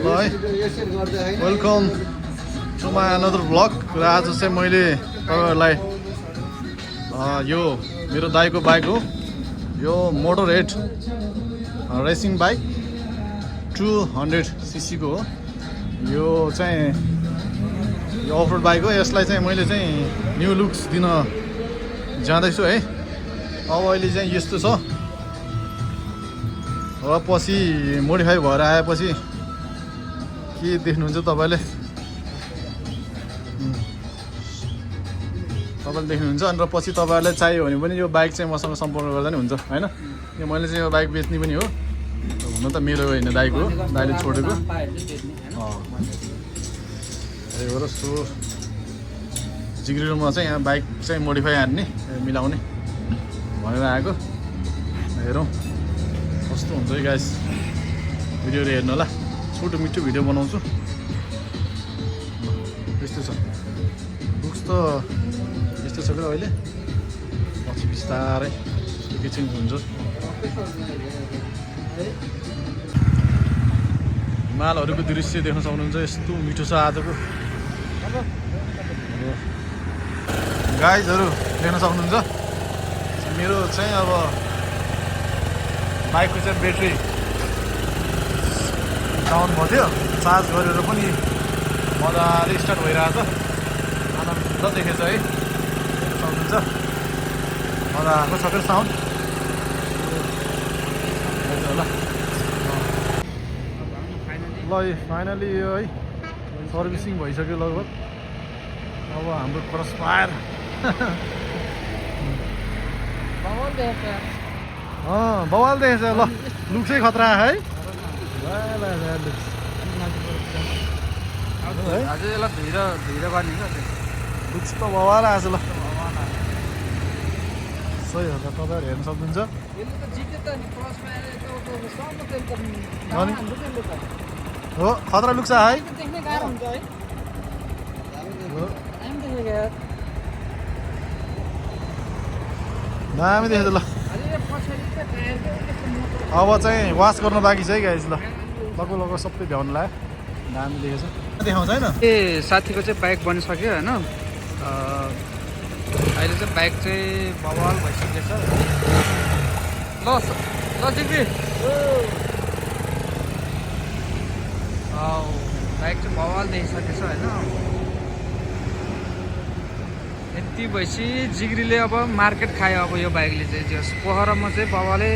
welcome to my another blog र आज चाहिँ मैले तपाईँहरूलाई यो मेरो दाइको बाइक हो यो मोटरहेड रेसिङ बाइक 200cc को हो यो चाहिँ यो अफ रोड बाइक हो यसलाई चाहिँ मैले चाहिँ न्यू लुक्स दिन जाँदैछु है अब अहिले चाहिँ यस्तो छ र पछि मोडिफाई भएर आएपछि के देख्नुहुन्छ तपाईँले देख्नुहुन्छ अनि र पछि तपाईँहरूलाई चाहियो भने पनि यो बाइक चाहिँ मसँग सम्पर्क गर्दा नि हुन्छ हैन यो मैले चाहिँ यो बाइक बेच्ने पनि हो हुन त मेरो होइन दाइको हो दाइले छोडेको त्यही हो र सो जिग्रीमा चाहिँ यहाँ बाइक चाहिँ मोडिफाई हान्ने मिलाउने भनेर आएको हेरौँ कस्तो हुन्छ है गाइस भिडियोहरू हेर्नु होला छोटो मिठो भिडियो बनाउँछु त्यस्तो छ लुक्स त यस्तो छ क्या अहिले पछि बिस्तारै के चेन्ज हुन्छ हिमालहरूको दृश्य देख्न सक्नुहुन्छ यस्तो मिठो छ आजको गाइजहरू देख्न सक्नुहुन्छ मेरो चाहिँ अब बाइकको चाहिँ ब्याट्री डाउन भएको थियो चार्ज गरेर पनि मजाले स्टार्ट भइरहेको छ आनन्द देखेछ है सक्नुहुन्छ मजाको छ फेरि साउन्ड होला ल फाइनली यो है सर्भिसिङ भइसक्यो लगभग अब हाम्रो क्रस फायर बवाल देखेछ ल लुक्सै खतरा है लुक्स त बवाल आएछ ल सही हो त तपाईँहरू हेर्न सक्नुहुन्छ हो खतरा लुक्स है दामी देखेछ ल अब चाहिँ वास गर्न बाँकी छ है गाइस ल लगभग सबै भ्याउनु लाग्यो दामी देखेछ देखाउँछ होइन ए साथीको चाहिँ बाइक बनिसक्यो होइन अहिले चाहिँ बाइक चाहिँ बवाल भइसकेछ ल जिग्री बाइक चाहिँ बवाल देखिसकेछ होइन यति भएपछि जिग्रीले अब मार्केट खायो अब यो बाइकले चाहिँ जस पोखरामा चाहिँ बाबाले